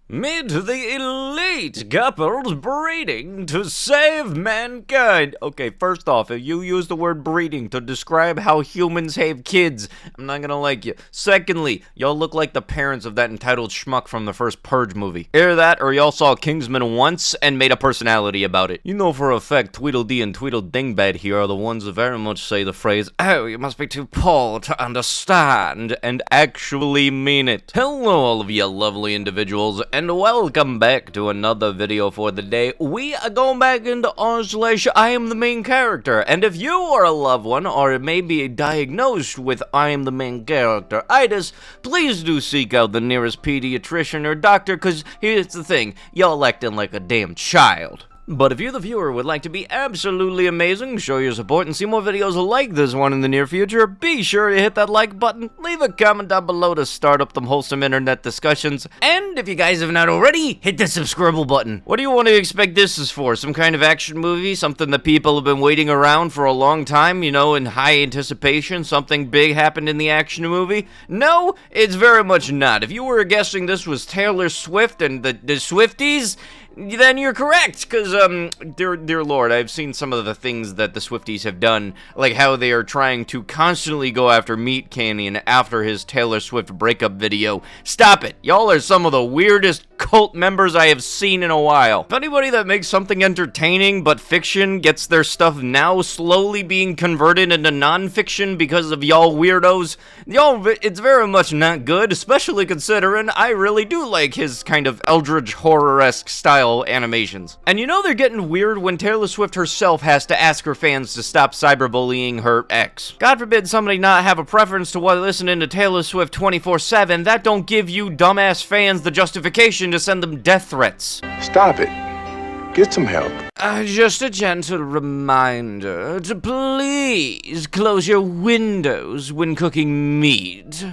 Meet the elite couples breeding to save mankind. Okay, first off, if you use the word breeding to describe how humans have kids, I'm not gonna like you. Secondly, y'all look like the parents of that entitled schmuck from the first Purge movie. Either that, or y'all saw Kingsman once and made a personality about it. You know for a fact Tweedledee and Tweedledingbad here are the ones that very much say the phrase, "Oh, you must be too poor to understand," and actually mean it. Hello all of you lovely individuals, and welcome back to another video for the day. We are going back into I am the main character, and if you are a loved one or maybe diagnosed with I am the main character-itis, please do seek out the nearest pediatrician or doctor, because here's the thing, y'all acting like a damn child. But if you, the viewer, would like to be absolutely amazing, show your support, and see more videos like this one in the near future, be sure to hit that like button, leave a comment down below to start up them wholesome internet discussions, and if you guys have not already, hit the subscribe button. What do you want to expect this is for? Some kind of action movie? Something that people have been waiting around for a long time, you know, in high anticipation? Something big happened in the action movie? No, it's very much not. If you were guessing this was Taylor Swift and the Swifties, then you're correct, because, dear lord, I've seen some of the things that the Swifties have done, like how they are trying to constantly go after Meat Canyon after his Taylor Swift breakup video. Stop it! Y'all are some of the weirdest cult members I have seen in a while. If anybody that makes something entertaining but fiction gets their stuff now slowly being converted into non-fiction because of y'all weirdos, it's very much not good, especially considering I really do like his kind of eldritch horror-esque style animations. And you know they're getting weird when Taylor Swift herself has to ask her fans to stop cyberbullying her ex. God forbid somebody not have a preference to what listening to Taylor Swift 24/7, that don't give you dumbass fans the justification to send them death threats. Stop it. Get some help. Just a gentle reminder to please close your windows when cooking meat.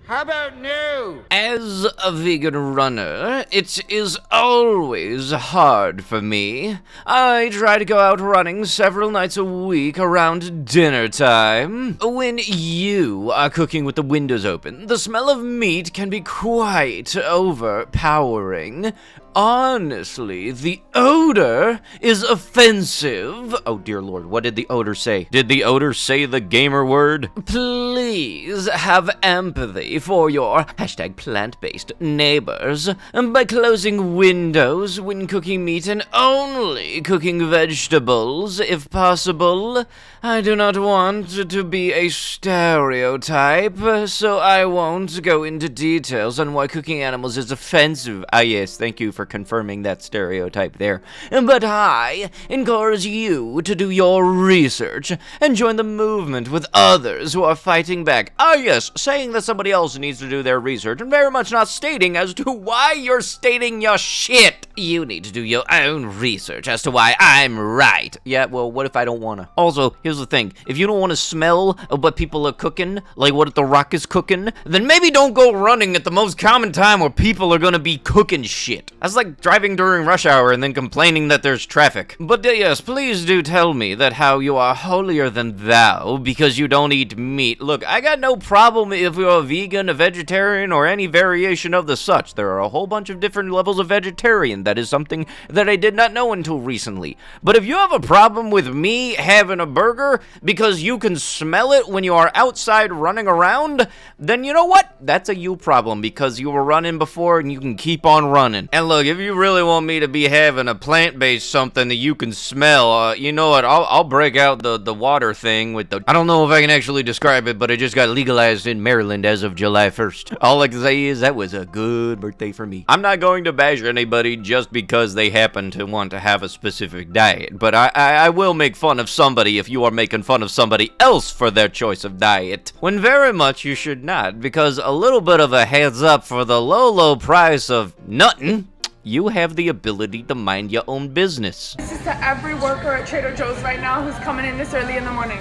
How about no? As a vegan runner, it is always hard for me. I try to go out running several nights a week around dinner time. When you are cooking with the windows open, the smell of meat can be quite overpowering. Honestly, the odor is offensive. Oh dear lord, what did the odor say? Did the odor say the gamer word? Please have empathy for your #plant-based neighbors by closing windows when cooking meat and only cooking vegetables if possible. I do not want to be a stereotype, so I won't go into details on why cooking animals is offensive. Ah yes, thank you for confirming that stereotype there. But I encourage you to do your research and join the movement with others who are fighting back. Ah yes, saying that somebody else needs to do their research and very much not stating as to why you're stating your shit. You need to do your own research as to why I'm right. Yeah, well, what if I don't wanna? Also, here's the thing. If you don't want to smell what people are cooking, like what The Rock is cooking, then maybe don't go running at the most common time where people are gonna be cooking shit. That's like driving during rush hour and then complaining that there's traffic. But yes, please do tell me that how you are holier than thou because you don't eat meat. Look, I got no problem if you're a vegan, a vegetarian, or any variation of the such. There are a whole bunch of different levels of vegetarian. That is something that I did not know until recently. But if you have a problem with me having a burger because you can smell it when you are outside running around, then you know what? That's a you problem because you were running before and you can keep on running. And look, if you really want me to be having a plant-based something that you can smell, you know what? I'll break out the water thing with the... I don't know if I can actually describe it, but it just got legalized in Maryland as of July 1st. All I can say is that was a good birthday for me. I'm not going to bash anybody just because they happen to want to have a specific diet, but I will make fun of somebody if you are making fun of somebody else for their choice of diet, when very much you should not, because a little bit of a heads up for the low price of nothing, you have the ability to mind your own business. This is to every worker at Trader Joe's right now who's coming in this early in the morning.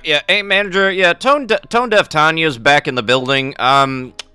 Yeah, hey manager, yeah, Tone Deaf Tanya's back in the building.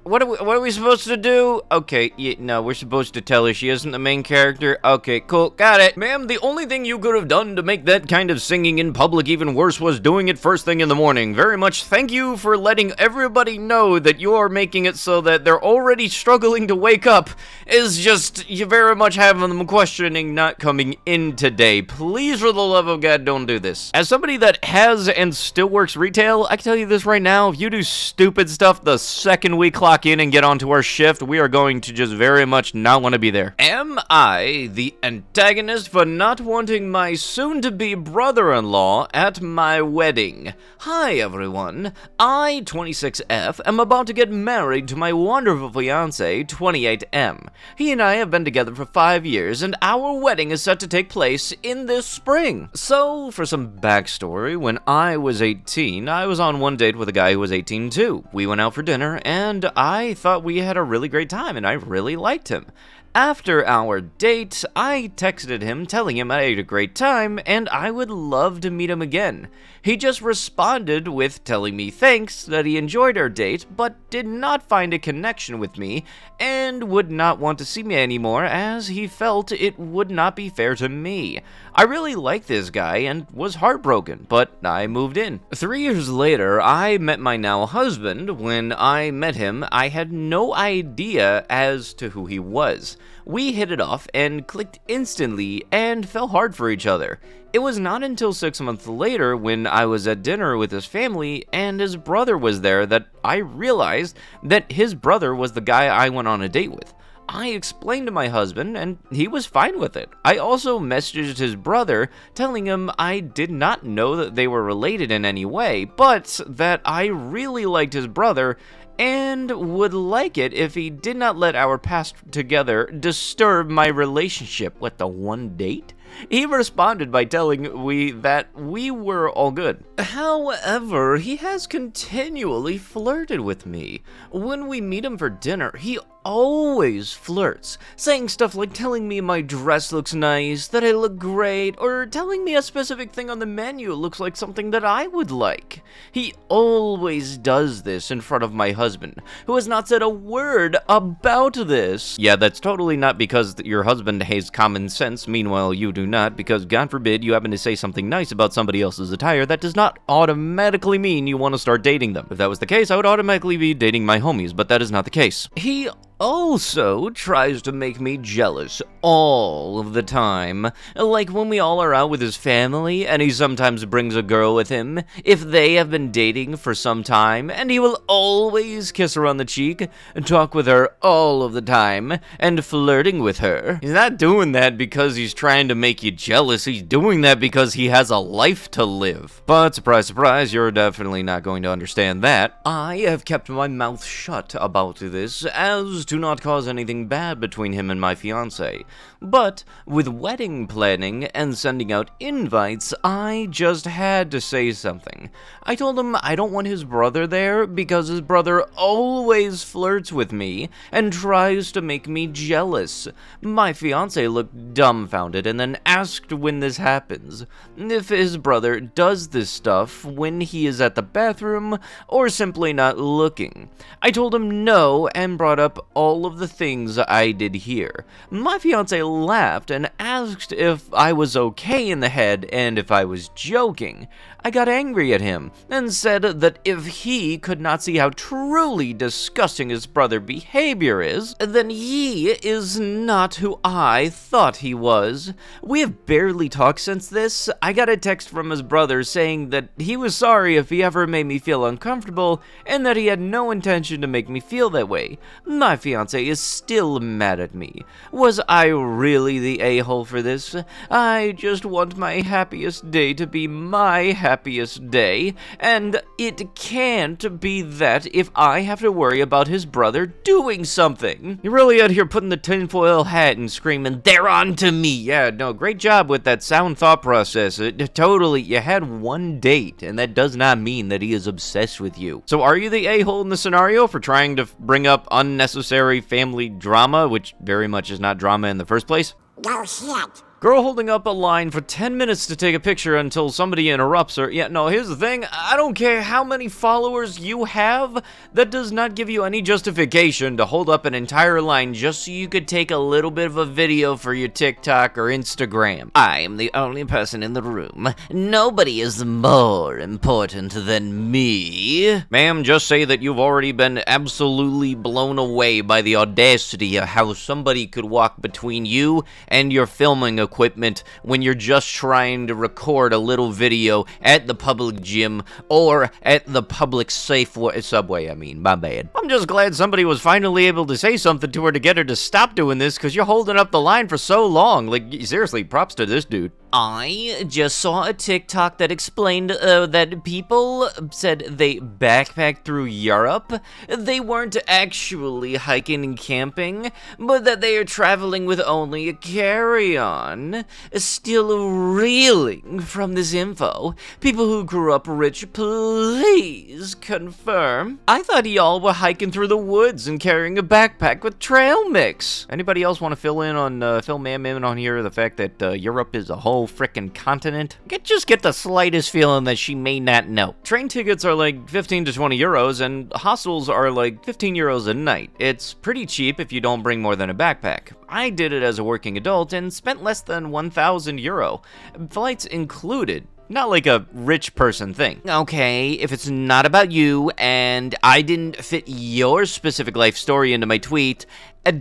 What are we supposed to do? Okay, no, we're supposed to tell her she isn't the main character. Okay, cool, got it. Ma'am, the only thing you could have done to make that kind of singing in public even worse was doing it first thing in the morning. Very much thank you for letting everybody know that you are making it so that they're already struggling to wake up. Is just, you very much having them questioning not coming in today. Please, for the love of God, don't do this. As somebody that has and still works retail, I can tell you this right now, if you do stupid stuff the second we clock in and get onto our shift, we are going to just very much not want to be there. Am I the antagonist for not wanting my soon-to-be brother-in-law at my wedding? Hi everyone, I, 26F, am about to get married to my wonderful fiancé, 28M. He and I have been together for 5 years, and our wedding is set to take place in this spring. So, for some backstory, when I was 18, I was on one date with a guy who was 18 too. We went out for dinner, and I thought we had a really great time, and I really liked him. After our date, I texted him telling him I had a great time and I would love to meet him again. He just responded with telling me thanks, that he enjoyed our date, but did not find a connection with me and would not want to see me anymore as he felt it would not be fair to me. I really liked this guy and was heartbroken, but I moved in. 3 years later, I met my now husband. When I met him, I had no idea as to who he was. We hit it off and clicked instantly and fell hard for each other. It was not until 6 months later when I was at dinner with his family and his brother was there that I realized that his brother was the guy I went on a date with. I explained to my husband and he was fine with it. I also messaged his brother telling him I did not know that they were related in any way, but that I really liked his brother and would like it if he did not let our past together disturb my relationship. What, the one date? He responded by telling me that we were all good. However, he has continually flirted with me. When we meet him for dinner, he always flirts, saying stuff like telling me my dress looks nice, that I look great, or telling me a specific thing on the menu looks like something that I would like. He always does this in front of my husband, who has not said a word about this. Yeah, that's totally not because your husband has common sense, meanwhile you do not, because God forbid you happen to say something nice about somebody else's attire, that does not automatically mean you want to start dating them. If that was the case, I would automatically be dating my homies, but that is not the case. He also tries to make me jealous all of the time. Like when we all are out with his family, and he sometimes brings a girl with him, if they have been dating for some time, and he will always kiss her on the cheek, and talk with her all of the time, and flirting with her. He's not doing that because he's trying to make you jealous, he's doing that because he has a life to live. But surprise, surprise, you're definitely not going to understand that. I have kept my mouth shut about this, as to not cause anything bad between him and my fiancé. But with wedding planning and sending out invites, I just had to say something. I told him I don't want his brother there because his brother always flirts with me and tries to make me jealous. My fiancé looked dumbfounded and then asked when this happens. If his brother does this stuff when he is at the bathroom or simply not looking. I told him no and brought up all of the things I did here. My fiancé laughed and asked if I was okay in the head and if I was joking. I got angry at him and said that if he could not see how truly disgusting his brother's behavior is, then he is not who I thought he was. We have barely talked since this. I got a text from his brother saying that he was sorry if he ever made me feel uncomfortable and that he had no intention to make me feel that way. My fiancé is still mad at me. Was I really the a-hole for this? I just want my happiest day to be my happiest day, and it can't be that if I have to worry about his brother doing something. You're really out here putting the tinfoil hat and screaming, "They're on to me!" Yeah, no, great job with that sound thought process. Totally, you had one date, and that does not mean that he is obsessed with you. So are you the a-hole in the scenario for trying to bring up unnecessary family drama, which very much is not drama in the first place? No shit. Girl holding up a line for 10 minutes to take a picture until somebody interrupts her. Yeah, no, here's the thing. I don't care how many followers you have. That does not give you any justification to hold up an entire line just so you could take a little bit of a video for your TikTok or Instagram. I am the only person in the room. Nobody is more important than me. Ma'am, just say that you've already been absolutely blown away by the audacity of how somebody could walk between you and your filming equipment when you're just trying to record a little video at the public gym or at the public subway, my bad. I'm just glad somebody was finally able to say something to her to get her to stop doing this, because you're holding up the line for so long. Like, seriously, props to this dude. I just saw a TikTok that explained that people said they backpacked through Europe. They weren't actually hiking and camping, but that they are traveling with only a carry-on. Still reeling from this info. People who grew up rich, please confirm. I thought y'all were hiking through the woods and carrying a backpack with trail mix. Anybody else want to fill in on here the fact that Europe is a whole frickin' continent? Just get the slightest feeling that she may not know. Train tickets are like 15 to 20 euros, and hostels are like 15 euros a night. It's pretty cheap if you don't bring more than a backpack. I did it as a working adult and spent less than 1,000 euro. Flights included. Not like a rich person thing. Okay, if it's not about you and I didn't fit your specific life story into my tweet,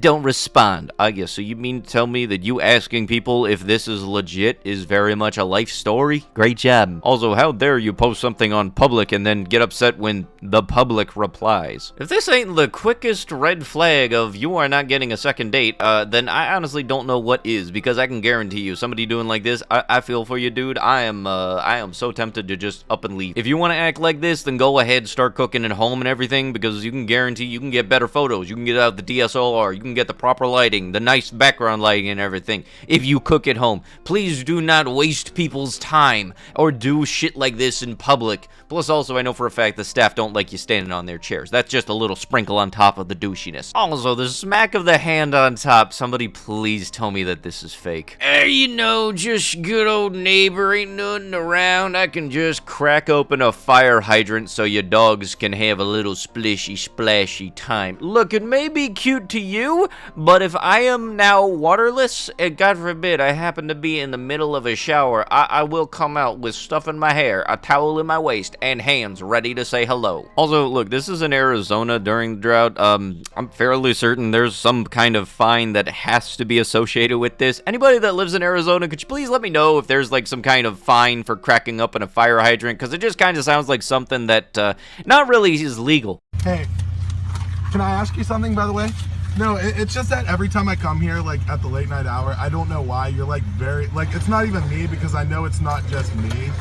don't respond. I guess, so you mean to tell me that you asking people if this is legit is very much a life story? Great job. Also, how dare you post something on public and then get upset when the public replies? If this ain't the quickest red flag of you are not getting a second date, then I honestly don't know what is, because I can guarantee you, somebody doing like this, I feel for you, dude. I am so tempted to just up and leave. If you want to act like this, then go ahead, start cooking at home and everything, because you can guarantee you can get better photos. You can get out the DSLR. You can get the proper lighting, the nice background lighting and everything if you cook at home. Please do not waste people's time or do shit like this in public. Plus, also, I know for a fact the staff don't like you standing on their chairs. That's just a little sprinkle on top of the douchiness. Also, the smack of the hand on top. Somebody please tell me that this is fake. Just good old neighbor, ain't nothing around. I can just crack open a fire hydrant so your dogs can have a little splishy splashy time. Look, it may be cute to you, but if I am now waterless, and God forbid I happen to be in the middle of a shower, I will come out with stuff in my hair, a towel in my waist, and hands ready to say hello. Also, look, this is in Arizona during the drought. I'm fairly certain there's some kind of fine that has to be associated with this. Anybody that lives in Arizona, could you please let me know if there's like some kind of fine for cracking up in a fire hydrant? Because it just kind of sounds like something that not really is legal. Hey, can I ask you something, by the way? No, it's just that every time I come here, like at the late night hour, I don't know why you're like it's not even me, because I know it's not just me.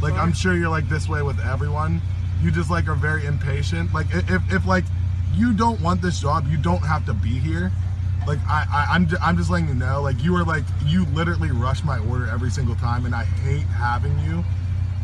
Like, I'm sure you're like this way with everyone. You just like are very impatient. Like, if like you don't want this job, you don't have to be here. Like, I'm just letting you know, like, you literally rush my order every single time, and I hate having you.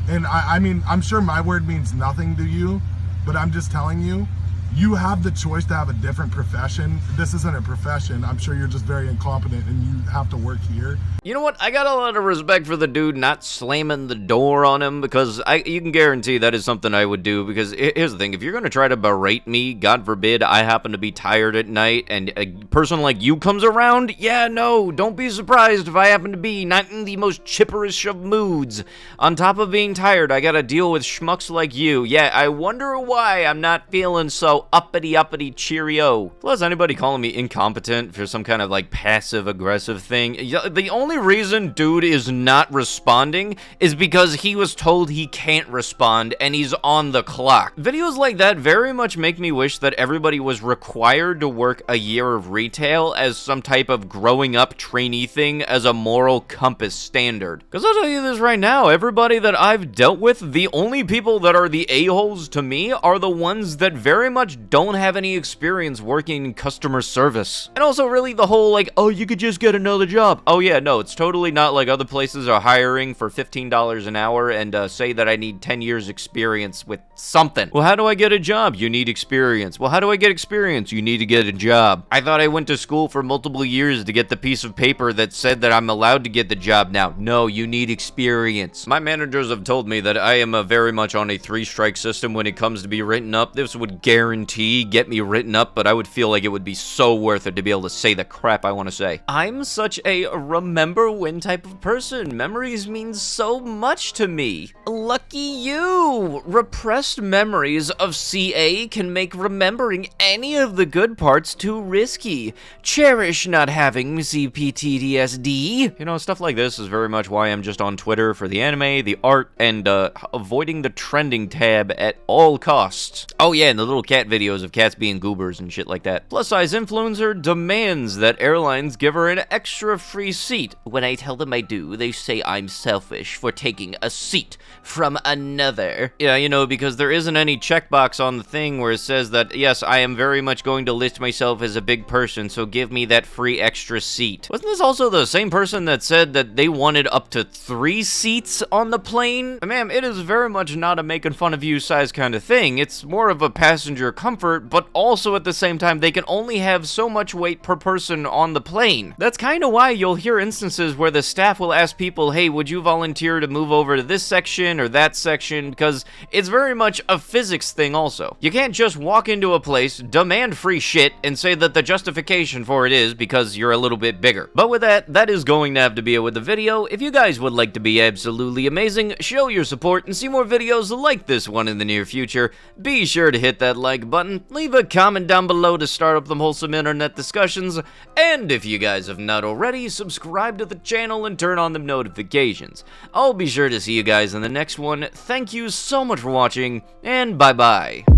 And I mean, I'm sure my word means nothing to you, but I'm just telling you, you have the choice to have a different profession. This isn't a profession. I'm sure you're just very incompetent and you have to work here. You know what? I got a lot of respect for the dude not slamming the door on him, because you can guarantee that is something I would do. Because here's the thing, if you're going to try to berate me, God forbid I happen to be tired at night and a person like you comes around, yeah, no, don't be surprised if I happen to be not in the most chipperish of moods. On top of being tired, I got to deal with schmucks like you. Yeah, I wonder why I'm not feeling so uppity cheerio. Plus, anybody calling me incompetent for some kind of like passive aggressive thing, the only reason dude is not responding is because he was told he can't respond and he's on the clock. Videos like that very much make me wish that everybody was required to work a year of retail as some type of growing up trainee thing as a moral compass standard. Because I'll tell you this right now, everybody that I've dealt with, the only people that are the a-holes to me are the ones that very much much don't have any experience working in customer service. And also really the whole like, oh, you could just get another job. Oh yeah, no, it's totally not like other places are hiring for $15 an hour and say that I need 10 years experience with something. Well, how do I get a job? You need experience. Well, how do I get experience? You need to get a job. I thought I went to school for multiple years to get the piece of paper that said that I'm allowed to get the job now. No, you need experience. My managers have told me that I am very much on a 3-strike system when it comes to be written up. This would guarantee get me written up, but I would feel like it would be so worth it to be able to say the crap I want to say. I'm such a remember when type of person. Memories mean so much to me. Lucky you! Repressed memories of CA can make remembering any of the good parts too risky. Cherish not having CPTSD. You know, stuff like this is very much why I'm just on Twitter for the anime, the art, and avoiding the trending tab at all costs. Oh yeah, and the little cat videos of cats being goobers and shit like that. Plus-size influencer demands that airlines give her an extra free seat. When I tell them I do, they say I'm selfish for taking a seat from another. Yeah, you know, because there isn't any checkbox on the thing where it says that, yes, I am very much going to list myself as a big person, so give me that free extra seat. Wasn't this also the same person that said that they wanted up to 3 seats on the plane? Ma'am, it is very much not a making fun of you size kind of thing. It's more of a passenger comfort, but also at the same time, they can only have so much weight per person on the plane. That's kind of why you'll hear instances where the staff will ask people, hey, would you volunteer to move over to this section or that section? Because it's very much a physics thing also. You can't just walk into a place, demand free shit, and say that the justification for it is because you're a little bit bigger. But with that, that is going to have to be it with the video. If you guys would like to be absolutely amazing, show your support and see more videos like this one in the near future, be sure to hit that like button, leave a comment down below to start up them wholesome internet discussions, and if you guys have not already, subscribe to the channel and turn on them notifications. I'll be sure to see you guys in the next one. Thank you so much for watching, and bye-bye.